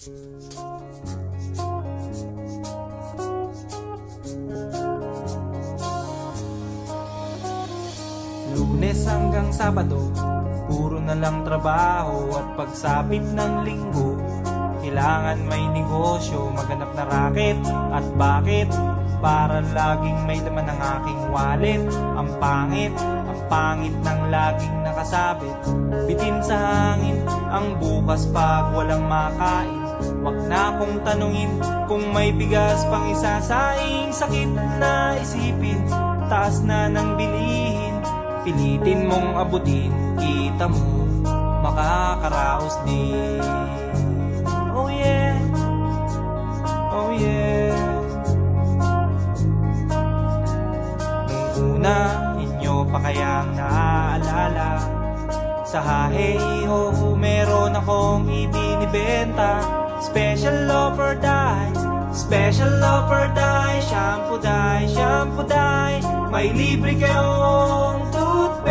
Lunes hanggang Sabado, puro na lang trabaho. At pagsapit ng Linggo, kailangan may negosyo. Maghanap na raket, at bakit? Para laging may laman ng aking wallet. Ang pangit ng laging nakasabit. Bitin sa hangin ang bukas pag walang makain. Wag na akong tanungin kung may bigas pang isasaing. Sakit na isipin, taas na ng bilihin. Pilitin mong abutin, kita mo makakaraos din. Oh yeah, oh yeah. Nung una, inyo pa kayang naaalala, sa Haheho meron akong ibinibenta. Special offer die, special offer die. Shampoo die, shampoo die. May libre kayong toothpaste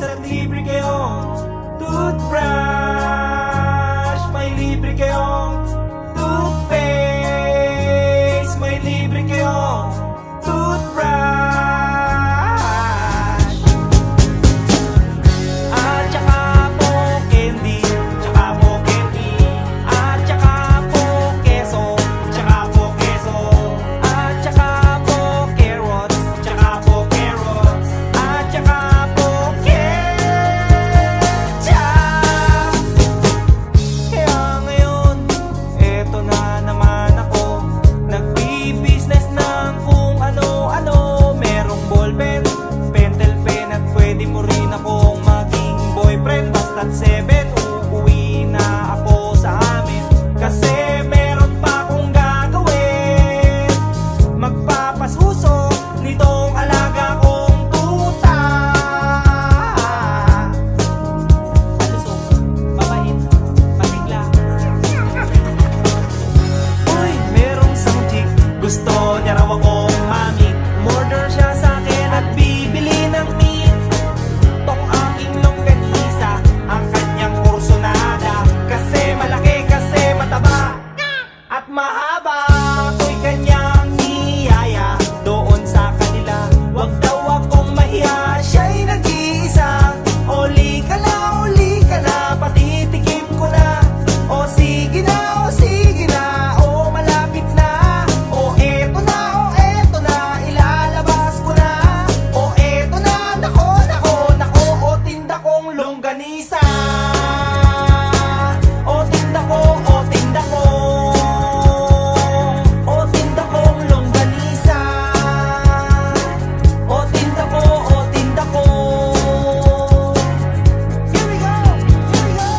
at libre kayong toothbrush. May libre kayong toothpaste, may libre kayong toothbrush. At saka po candy, tsaka po candy. At saka po keso, tsaka po keso. At saka po carrots, tsaka po carrots. At saka po ketchup. Kaya ngayon, eto na naman ako, nagbi-business ng kung ano-ano. Merong ballpen, pentel pen, at pwede mo rin akong maging boyfriend. Basta't 7, uuwi na ako sa amin. Kasi meron pa akong gagawin. Magpapasuso nitong alaga kong tuta. Palusok, mabait, patigla. Uy, merong isang chick, gusto niya raw akong mami. Murder siya sa akin at bibili ng meat. Tong aking longganisa, ang kanyang kursonada. Kasi malaki, kasi mataba, at mahaba. Ako'y kanyang niyaya doon sa kanila. Wag daw akong mahiya, siya'y nag-iisa. Uli ka na, patitikim ko na. O sige na, o malapit na. O eto na, ilalabas ko na. O eto na, nako, o tinda kong longganisa. O tinda ko, o tinda ko. O tinda kong longganisa. O tinda ko, o tinda ko. Here we go, here we go.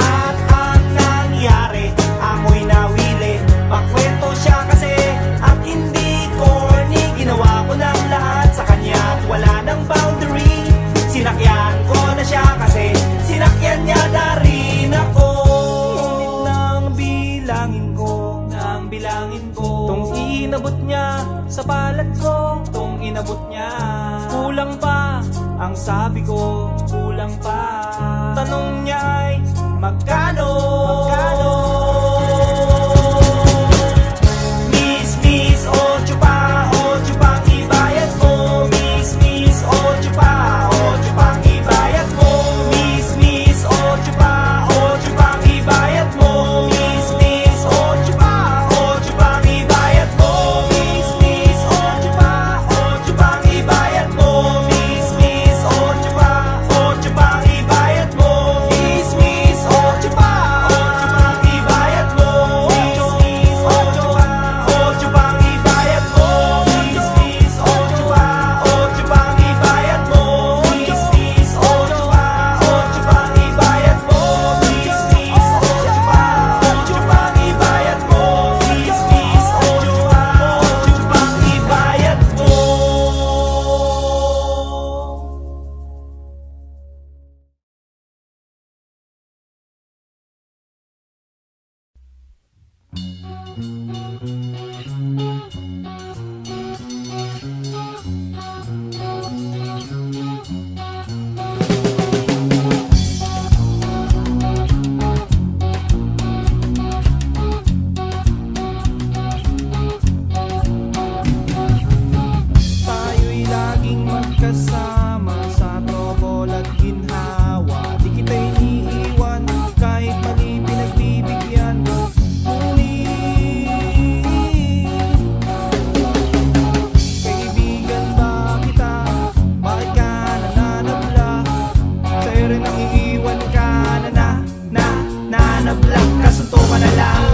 At ang nangyari, ako'y nawili. Magkwento siya kasi at hindi corny. Ginawa ko ng lahat sa kanya at wala ng boundary. Sinakyan ko na siya kasi sinakyan niya na rin ako. Nang bilangin ko, tong inabot niya sa palad ko, tong inabot niya. Kulang pa, ang sabi ko, kulang pa. Tanong niya ay magkano? Miss, ocho pang ibayad mo. Miss, ocho pang ibayad mo. Miss, ocho pang ibayad mo. Miss, ocho pang ibayad mo. Miss, ocho pang ibayad mo. Miss, ocho pang ibayad mo. Miss, ocho pang ibayad mo. Miss, ocho pang ibayad mo. Miss, ocho pang ibayad mo. Miss, ocho pang ibayad mo. Miss, ocho pang ibayad mo. Miss, ocho pang ibayad mo. Nanablang kasunto ka na lang,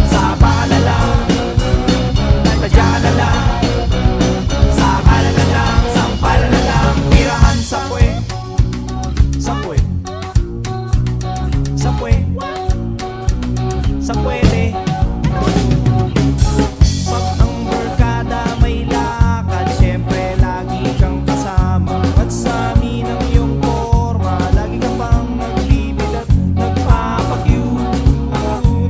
sapa ka na lang, tadya ka na lang, sakala na lang, sampala na lang. Tirahan sa puwe, sa puwe, sa puwe, sa pwede. Pag ang barkada may lakad, syempre lagi kang kasama. At sa amin ang iyong forma, lagi ka pang nagbibid at nagpapakyu. Ang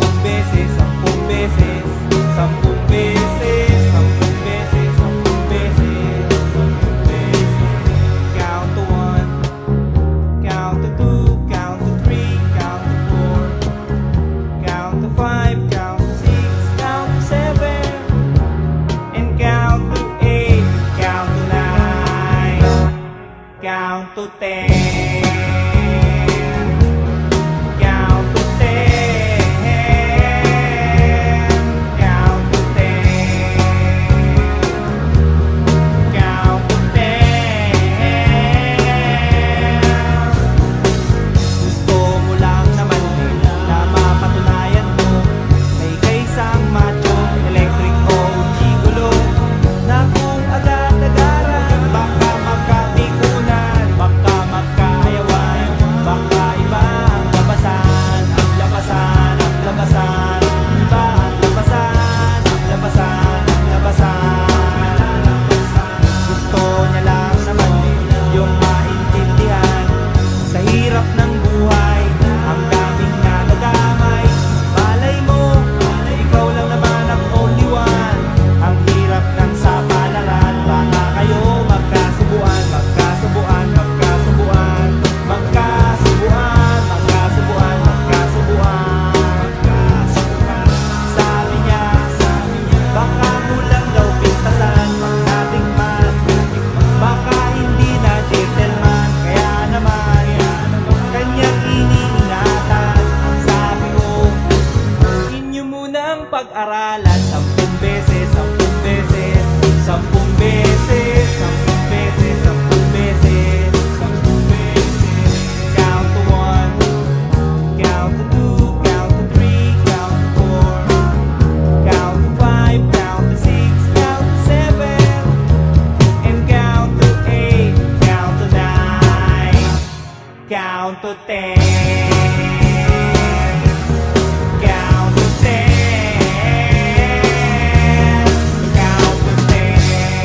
sampung beses, sampung beses, sampung beses, sampung beses, sampung beses, sampung beses. Count to one, count to two, count to three, count to four, count to five, count to six, count to seven, and count to eight, count to nine, count to 10. Count to 10. Count to 10. Count to 10. Gusto mo lang naman din na mapatunayan mo na ika'y isang macho, electric o gigolo, na kung agad-agaran baka magkatikunan, baka magkaayawan, baka iba ang labasan, ang labasan, ang labasan, iba ang labasan, ang labasan, ang labasan. Gusto niya lang naman din yung maintindihan sa hirap ng buhay, ang daming nadadamay. Malay mo, ikaw lang naman ang only one. Ang hirap ng sapalaran, baka kayo magkasubuan, magkasubuan, magkasubuan, magkasubuan, magkasubuan, magkasubuan, magkasubuan. Sabi niya, baka kulang daw pintasan, magkatikman, baka hindi na gentleman, kaya naman kanyang iniingatan. Ang sabi ko, inyo munang pag-aralan, sampung beses, sampung beses, sampung beses, sampung beses, sampung beses, sampung beses. Count to one, count to two, count to three, count to four, count to five, count to six, count to seven, and count to eight, count to nine, count to 10. Count to 10. Count to 10.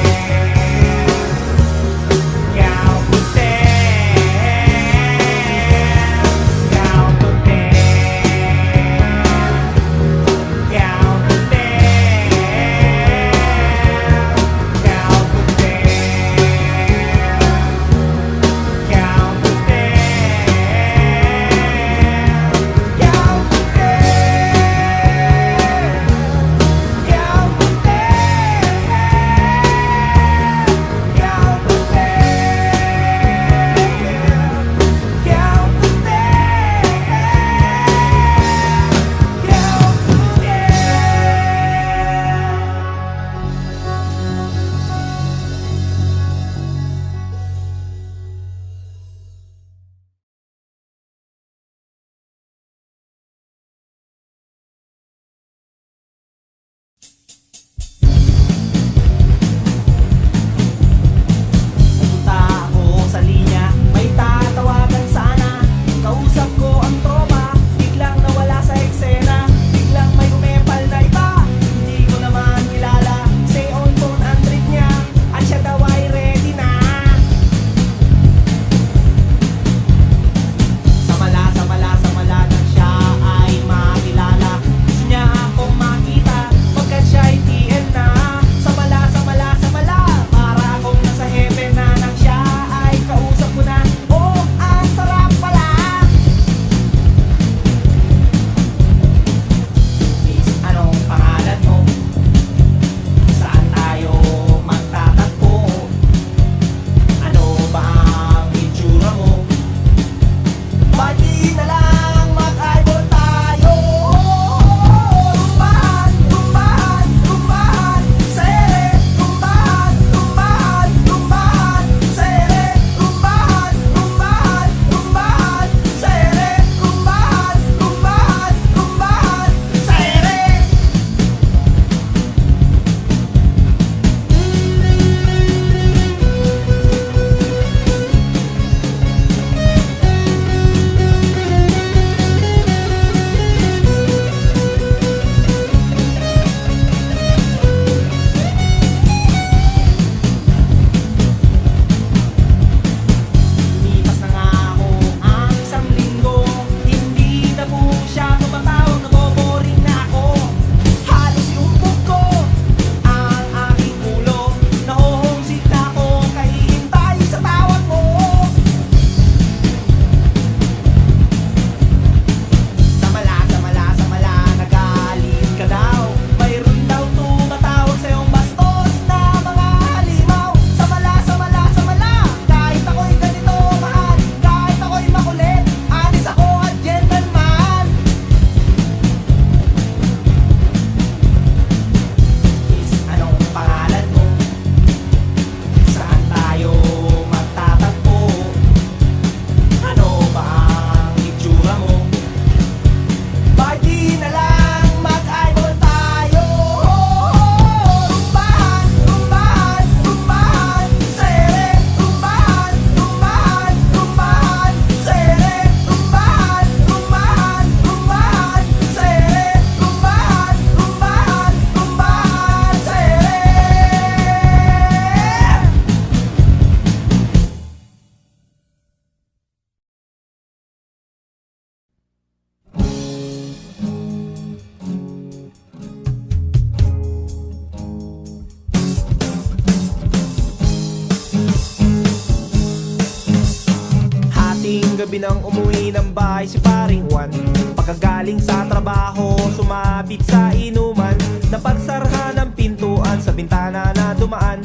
gabi nang umuwi ng bahay si paring Juan. Pagkagaling sa trabaho, sumabit sa inuman. Napagsarhan ng pintuan sa bintana na dumaan.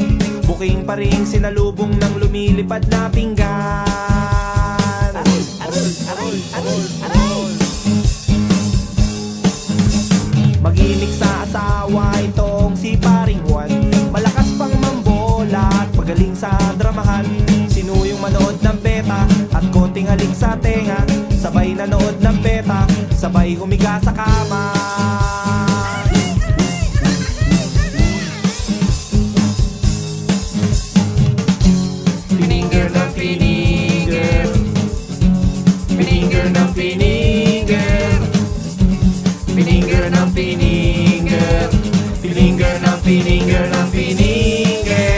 Buking pa rin sinalubong ng lumilipad na pinggan. Aroy, aroy, aroy, aroy, aroy. Maginik sa asawa itong si paring Juan. Malakas pang mambola at magaling sa dramahan. Sinuyong manood ng beta at konting halik sa tenga. Sabay nanood ng beta, sabay humiga sa kama. Pininger ng pininger, pininger ng pininger, pininger ng pininger, pininger ng pininger ng pininger.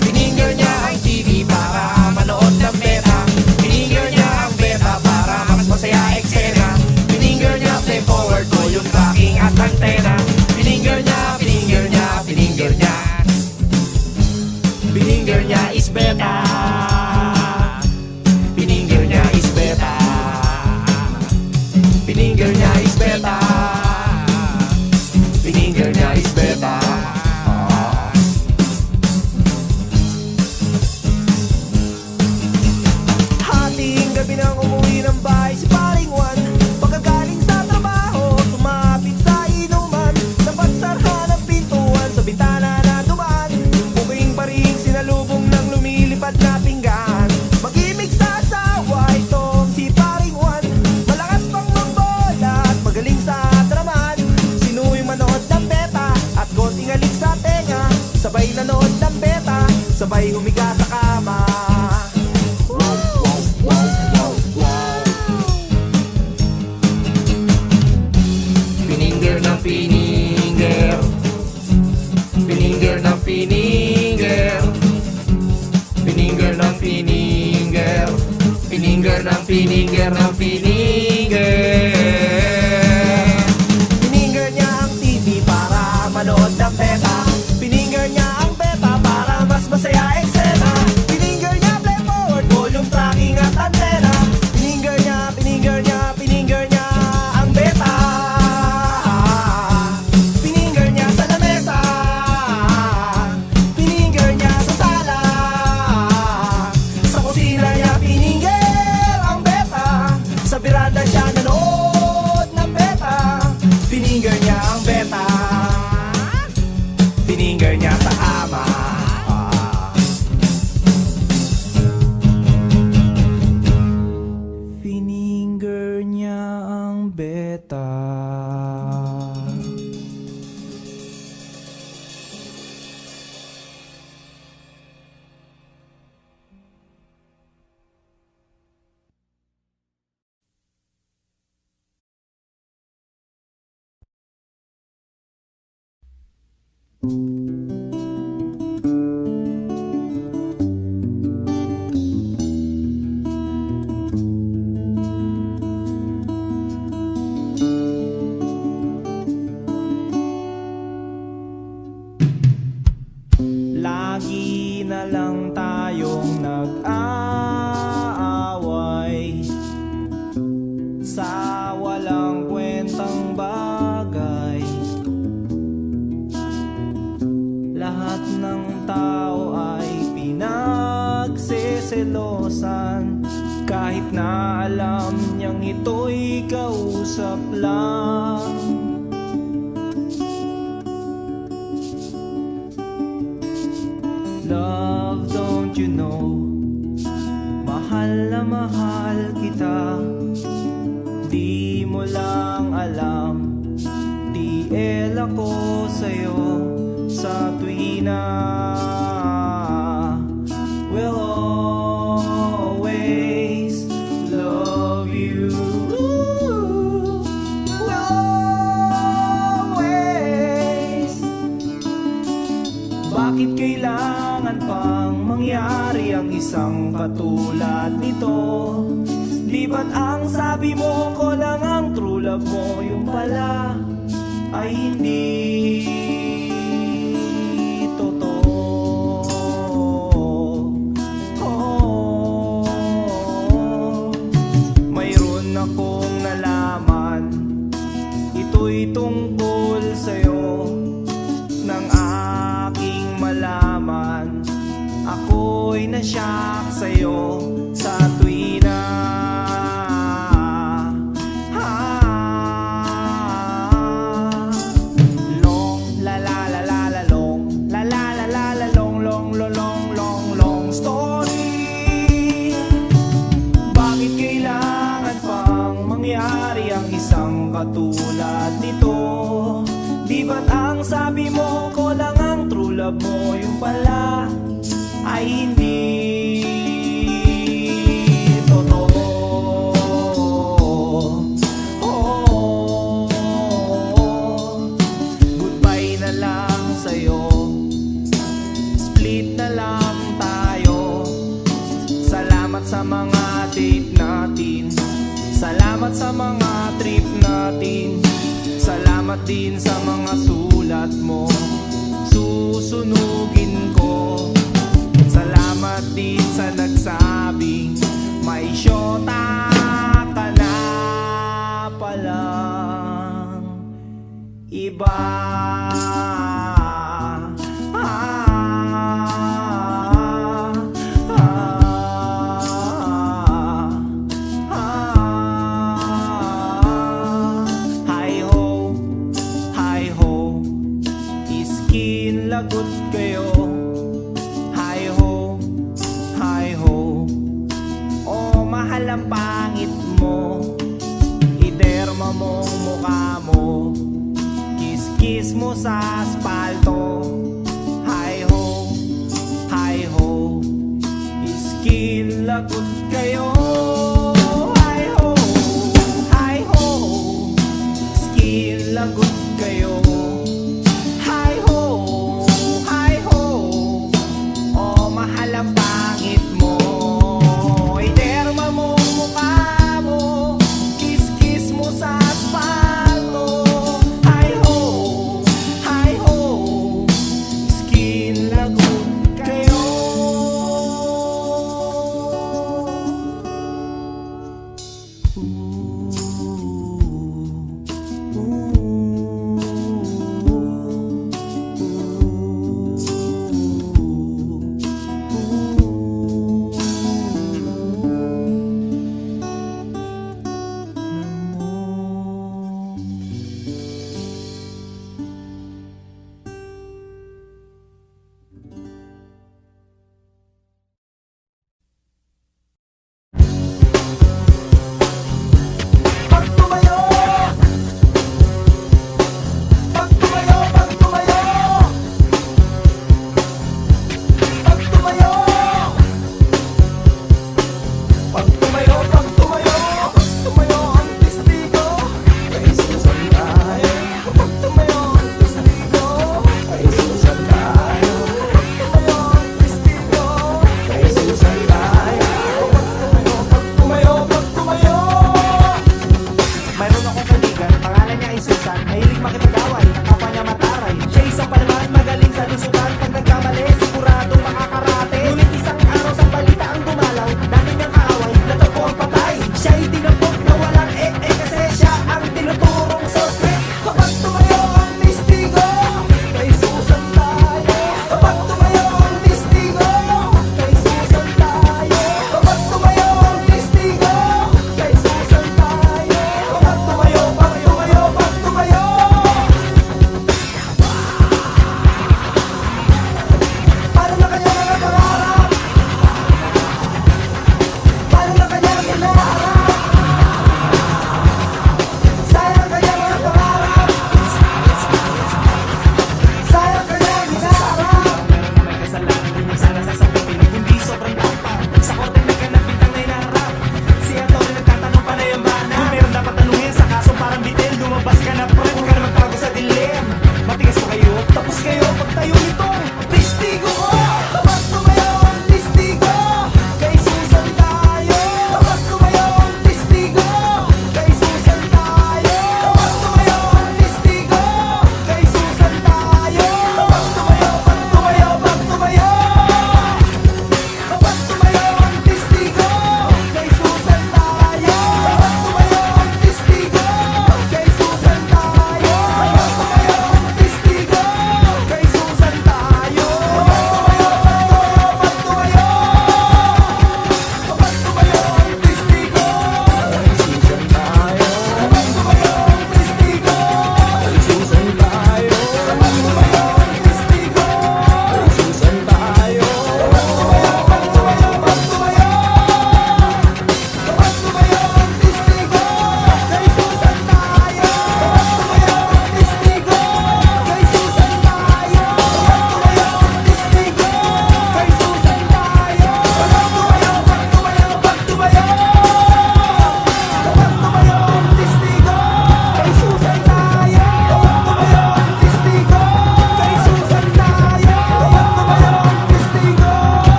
Pininger niya ang TV para manood ng beta. Pininger niya ang beta para mas masaya eksena. Pininger niya play forward ko yung tracking at antena. Pininger niya, pininger niya, pininger niya. Pininger niya is beta. Pininger niya is beta. Pininger niya is beta. Pininger niya is beta. Hating gabi nang umuwi ng bahay si paring Juan. Pagkagaling sa trabaho, sumapit sa inuman. Napagsarhan ng pintuan sa bintana na dumaan. Buking pa rin sinalubong ng lumilipad na pinggan. Mag-imig sa asawa itong si paring Juan. Malakas pang mambola at magaling sa dramaan. Sinuy manood ng beta at konting halik sa tenga. Sabay nanood ng beta, sabay humiga sa kama. Pininger ng pininger, pininger ng pininger, pininger ng pininger, pininger ng pininger ng pininger. Pininger niya ang TV para manood ng beta. Pininger niya ang beta para mas masaya eksena. Pininger niya play forward, volume tracking at antena. Pininger niya, pininger niya, pininger niya ang beta. Pininger niya sa lamesa. Pininger niya sa sala. Sa kusina niya pininger ang beta. Sa biranda siya nanood ng beta. Pininger niya ang beta. Pininger niya sa ama. Pininger niya ang beta. Lagi na lang tayong nag-aaway sa walang kwentang bagay. Lahat ng tao ay pinagseselosan, kahit na alam niyang ito'y kausap lang. Love, don't you know, mahal na mahal kita. Di mo lang alam, TL ako sa'yo sa tuwina. We'll always love you. We'll always. Bakit kailangan pang mangyari ang isang katulad nito? Di ba't ang sabi mo ko lang ang true love mo, yung pala ay hindi totoo. Oh. ito'y tungkol sa'yo. Nang aking malaman, ako'y nasyak sa'yo sa tuwi na long la la la la la long la la la la la long long long long long long story. Bakit kailangan pang mangyari ang isang katulad nito? Di ba't ang sabi mo ko lang ang true love mo, yung pala ay hindi totoo? Goodbye na lang sa'yo, split na lang tayo. Salamat sa mga date natin, salamat sa mga trip natin, salamat din sa mga sulat mo, susunugin ko. Salamat din sa nagsabing may syota ka na palang iba. Lagot kayo, hi ho, hi ho. Oh, mahal ang pangit mo, iterma mong mukha mo, kiss-kiss mo sa aspalto. Hi ho, hi ho, iskin lagot kayo. Hi ho, hi ho, iskin lagot kayo. Mahal ang pangit mo, iterma mo mukha mo, kiss-kiss mo sa asfalto. Hi ho, skin lagot kayo. Ooh, ooh.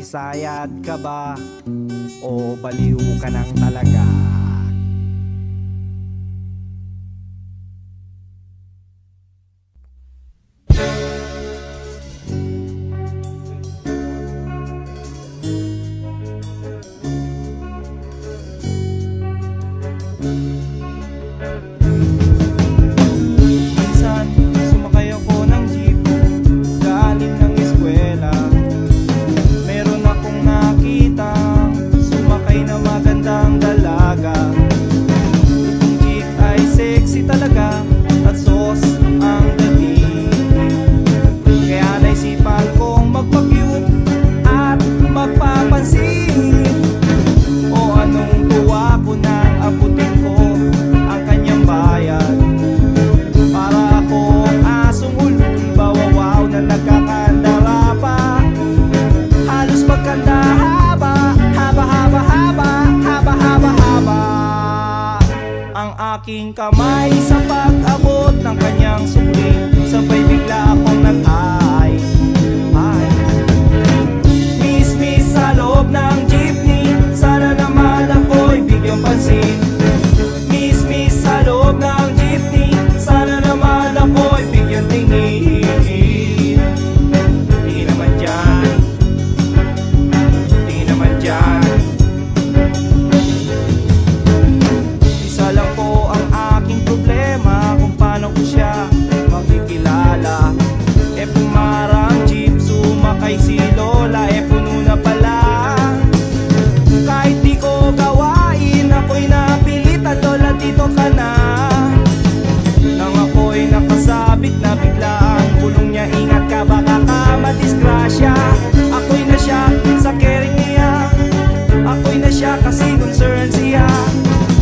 Sayad ka ba o baliw ka nang talaga? Minsan sumakay ako ng jeep galing ng eskwela. Meron akong nakitang sumakay na magandang dalaga. Itong jeep ay sexy talaga at sos ang dating. Kaya naisipan kong magpa-cute at magpapansin. O anong tuwa ko nang abutin ko ang kanyang bayan. Para akong asong ulul, bawawaw na nagkakandara pa. Halos magkanda haba, haba, haba, haba, haba, haba, haba. Ang aking kamay sa pag-abot ng kanyang sukli, sabay bigla akong nag-ay. Miss, miss sa loob ng jeepney, sana naman ako'y bigyang pansin. Miss, miss sa loob ng jeepney, sana naman ako'y bigyang tingin. Di naman dyan, di naman dyan. Isa lang po ang aking problema kung paano ko siya makikilala. E pumarang jeep, sumakay si Lola, e puno na pala. Kahit di ko gawain, ako'y napilitan, Lola dito ka na. Nang ako'y nakasabit na bigla ang pulong niya, ingat ka baka ka madisgrasya. Ako'y na siya sa caring niya, ako'y na siya kasi concern siya.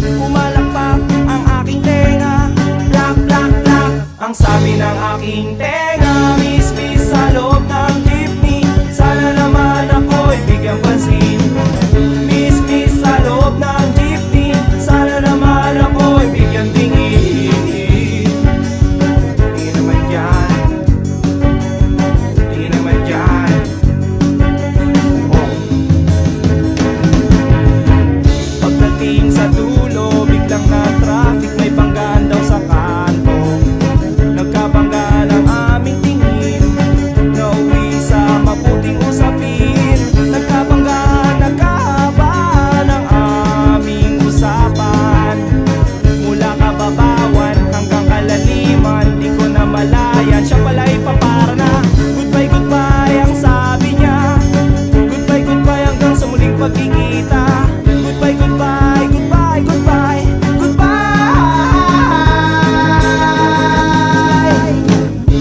Pumalakpak ang aking tenga, plak, plak, plak, ang sabi ng aking tenga. Miss, miss sa loob ng jeepney, sana naman ako'y bigyang pansin. Miss, miss sa loob ng jeepney, sana naman ako'y bigyang tingin. Di naman dyan, di naman dyan. Oh. Pagdating sa dulo, biglang na traffic, may banggaan daw sa kanto. Nagkabangga ng aming tingin, nauwi sa mabuting usapin. Nagkabangga, nagkahaba ng aming usapan. Mula kababawan hanggang kalaliman, di ko na malayan. Siya pala'y papara na, goodbye, goodbye ang sabi niya. Goodbye, goodbye hanggang sa muling pagkikita. Goodbye, goodbye, goodbye, goodbye, goodbye.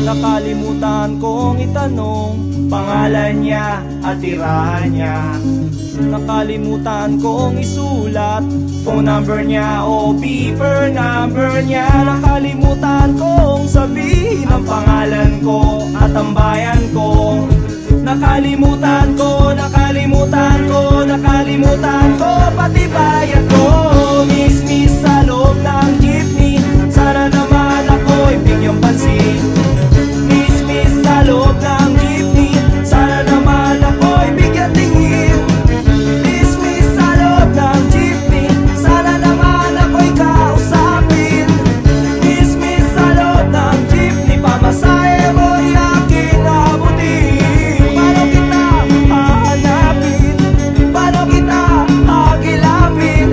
Nakalimutan kong itanong pangalan niya at tirahan niya. Nakalimutan kong isulat phone number niya o beeper number niya. Nakalimutan kong sabihin ang pangalan ko at ang bayan ko. Nakalimutan ko, nakalimutan ko, nakalimutan ko pati bayan ko. Miss, miss sa loob ng jeepney, sana naman ako'y bigyang pansin. Miss, miss sa loob ng jeepney, sana naman ako'y bigyang tingin. Miss, miss sa loob ng jeepney, sana naman ako'y kausapin. Miss, miss sa loob ng jeepney, pamasahe mo'y aking abutin. Paano kita hahanapin? Paano kita hagilapin?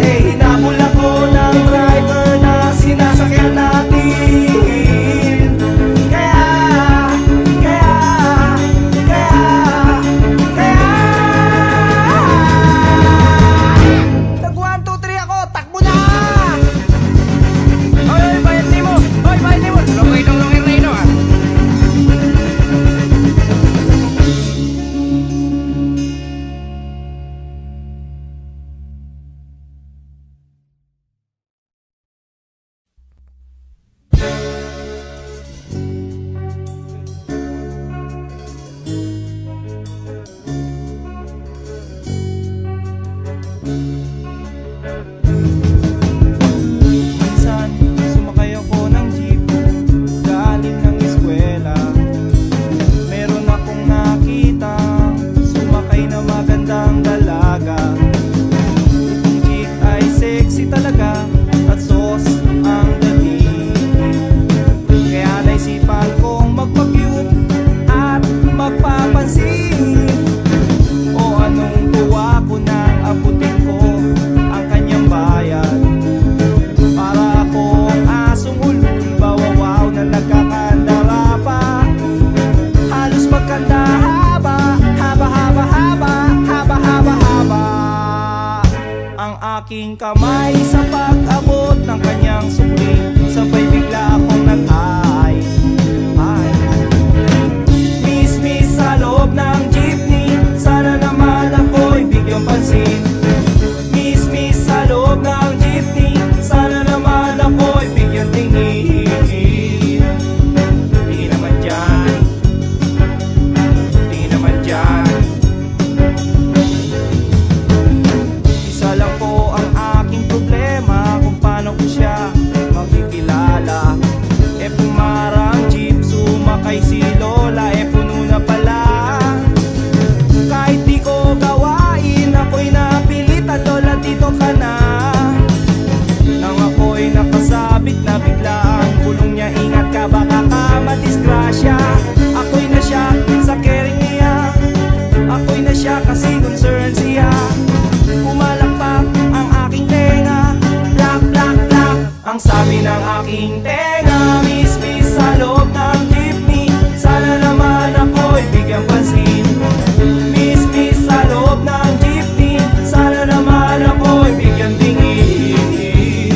ang aking kamay sa pag-abot ng kanyang sukli. Sabay bigla akong nag-ay. Miss sa loob ng jeepney, sana naman ako'y bigyang pansin. Miss sa loob ng jeepney, sana naman ako'y bigyang tingin. Di naman dyan, di naman dyan. Isa lang po ang aking problema, kung paano ko siya makikilala. Pumarang jeep, sumakay si Lola, puno na pala. Kahit di ko gawain, ako'y napilitan, Lola dito ka na. Nang ako'y nakasabit na bigla ang bulong niya, ingat ka baka ka madisgrasya. Ako'y na siya sa caring niya, ako'y na siya kasi concern siya. Pumalakpak ang aking tenga, plak plak plak ang sabi ng aking tenga. Miss sa loob ng jeepney, sana naman ako'y bigyang pansin. Miss sa loob ng jeepney, sana naman ako'y bigyang tingin.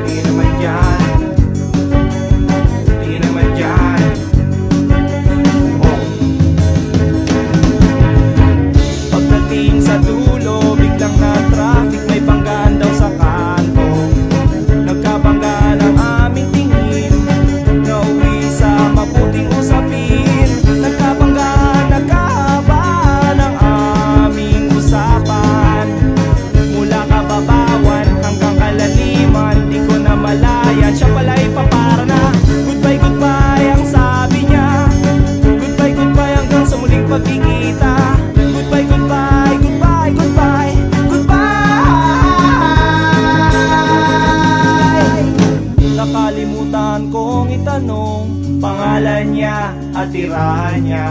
Di naman dyan, di naman dyan. Pagdating sa dulo, biglang na traffic, may banggaan daw sa kanto. Nagkabangga ng aming tingin, nauwi sa mabuting usapin. Nagkabangga, nagkahaba ng aming usapan. Mula kababawan hanggang kalaliman, di ko na malayan. Siya pala'y papara na, goodbye, goodbye ang sabi niya. Goodbye, goodbye hanggang sa muling pagkikita. Goodbye, goodbye, goodbye, goodbye, goodbye. Nakalimutan kong itanong pangalan niya at tirahan niya.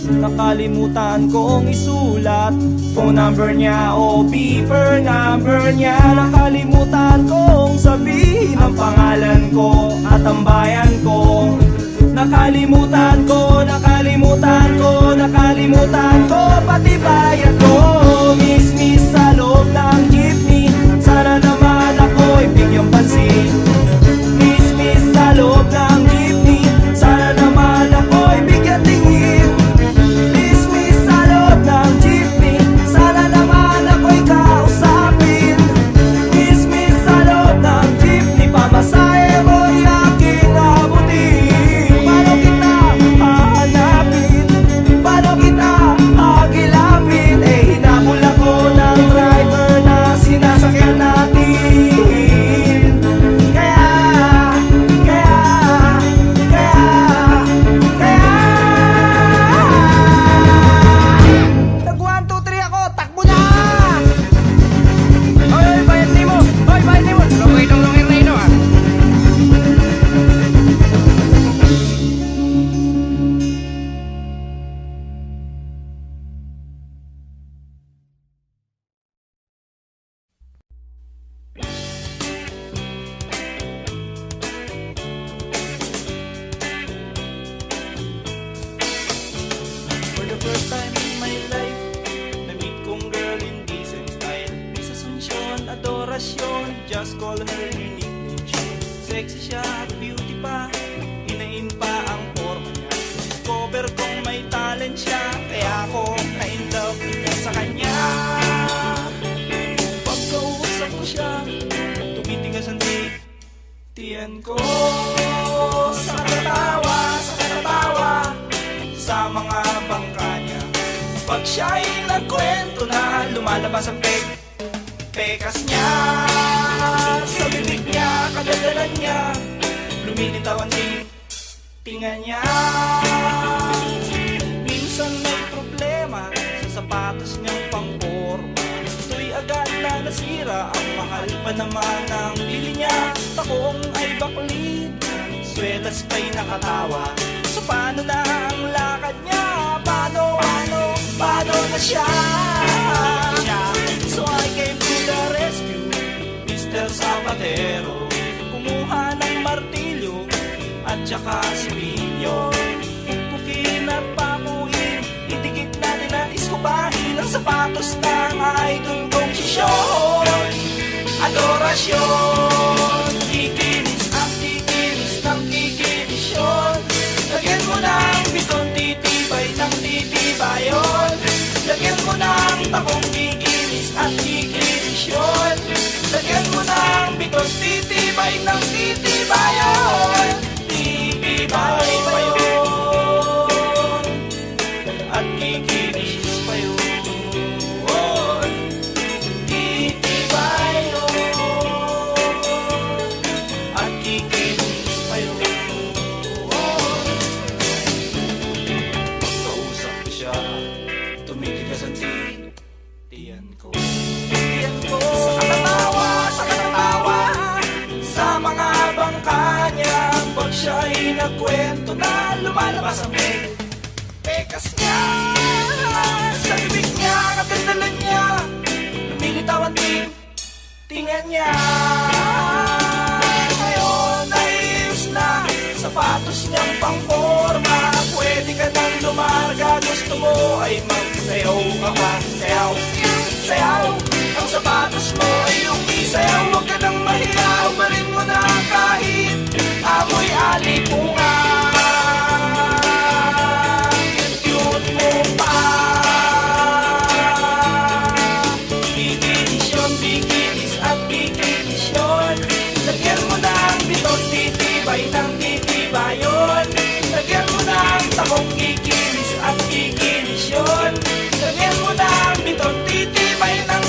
Nakalimutan kong isulat phone number niya o beeper number niya. Nakalimutan kong sabihin ang pangalan ko at ang bayan ko. Nakalimutan ko, nakalimutan ko, nakalimutan ko pati bayan ko. Miss sa loob ng jeepney, sana naman ako'y bigyang pansin. Miss sa loob ng jeepney, sana naman ako'y bigyang tingin. Miss sa loob ng jeepney, sana naman ako'y kausapin. Miss sa loob ng jeepney, pamasahe mo'y aking abutin. Paano kita hahanapin? Paano kita hagilapin? Hinabol ako ng driver na sinasakyan natin. Kaya tag 1, 2, 3 ako, takbo na! Oy, bayad ni mo! Oy, bayad ni mo! Lungay nung lungay na ino, ha? For the first time in my life, na-meet kong girl in decent style. Miss Asuncion, adorasyon, just call her unique name Sean. Sexy siya at beauty pa, inain pa ang forma niya. Discover kong may talent siya, kaya ako na-in-love sa kanya. Pagkausap ko siya, tumitigas ang tiyan ko. Sa katatawa, sa mga bangka niya. Pag siya'y nagkwento na, lumalabas ang pekas niya. Sa bibig niya, kadadalan niya, lumilitaw ang tinga niya. Minsan may problema sa sapatos niyang pangporma. Ito'y agad na nasira, ang mahal pa naman ang bili niya. Takong ay baklid, swelas pa'y nakatawa. So paano na ang lakad niya? Paano na siya? So I came to the rescue, Mr. Zapatero. Kumuha ng martilyo at saka sipilyo. Pukin at pakuin, idikit natin at iskubahin ang sapatos ng idol kong si Sean. okasyon. Kikinis ang kikinis ng kikinisyon. Lagyan mo ng biton, titibay ng titibayon. Lagyan mo ng takong kikinis at kikinisyon. Lagyan mo ng biton, titibay ng titibayon. Titibay pa yun at kikinis pa yun. Titibay yun at kikinis pa yun. Kausap ko siya, tumigil ka sa tiyan ko. Tiyan ko sa katatawa sa mga bangka niya. Pag siya'y nagkwento na lumalabas ang pekas niya. Sa bibig niya, kagandalan niya, lumilitaw ang tingan niya. Ngayon ay ayos na sapatos niyang pangporma. Pwede ka nang lumarga, gusto mo ay magsayaw ka pa. Sayaw, sayaw, ang sapatos mo ay umisayaw. Huwag ka nang mahiya, umarin mo na kahit amoy alipungan. Cute mo pa. Kikinisyon, bikinis at kikinisyon. Lagyan mo ng biton, titibay ng titibayon. Lagyan mo ng takong kikinis at kikinisyon. Lagyan mo ng biton, titibay ng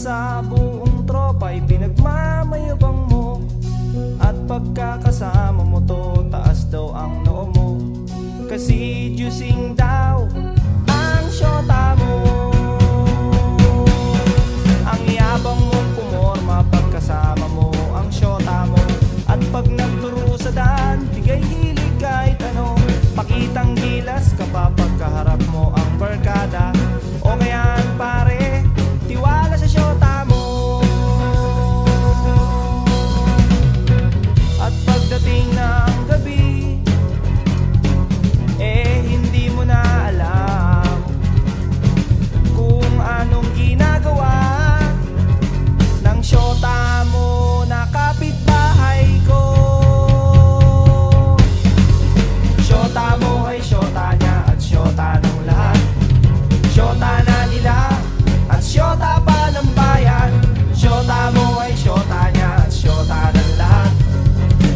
sa buong tropa ay pinagmamayabang mo. At pagkakasama mo to, taas daw ang noo mo. Kasi juicing daw ang syota mo. Ang yabang mong pumorma pagkasama mo ang syota mo. At pag nagturusadan, bigay hilig kahit ano. Pakitang gilas kapag kaharap mo ang barkada. O kayaan pare, tiwala sa syota mo. At pagdating ng gabi, hindi mo na alam kung anong ginagawa ng syota mo na kapitbahay ko. Syota mo ay syota niya at syota ng lahat. Syota na nila at syota pa ng bayan. Syota mo ay syota niya at syota ng lahat.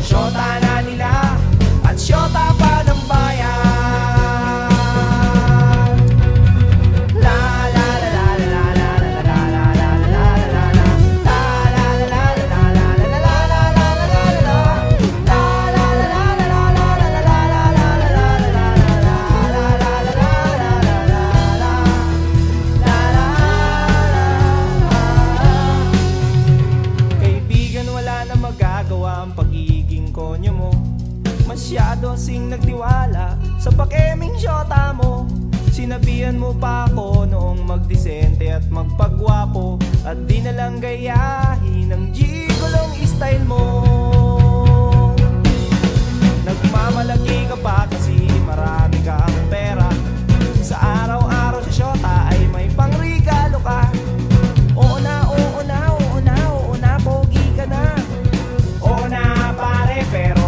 Syota na nila at syota pa ng bayan. Masyado sing nagtiwala sa pakeming syota mo. Sinabihan mo pa ako noong magdisente at magpagwapo. At di na lang gayahin ang gigolong style mo. Nagmamalaki ka pa kasi marami kang pera. Sa araw-araw sa syota ay may pangregalo ka. Oo na, oo na, oo na, oo na, pogi ka na. Oo na pare, pero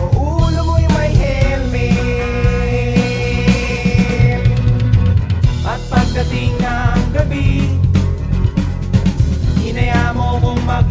pagdating ng gabi, hinaya mo kong mag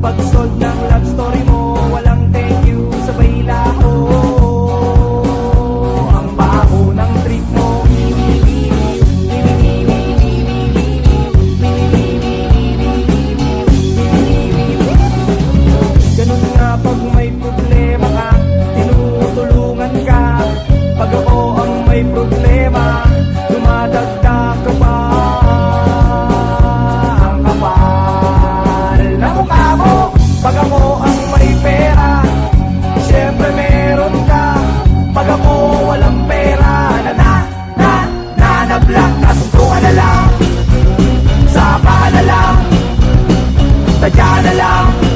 Pag-solve ng love story mo, walang thank you, sabay laho. Ang baho ng trip mo. Ganun nga pag may problema ka, tinutulungan ka. Pag ako ang may problema, dumadagdag ka pa. Ang kapal na mukha mo. Pag ako ang may pera, syempre meron ka. Pag ako walang pera, na-block. Kasunduan na lang, sapa na lang, tadya na lang.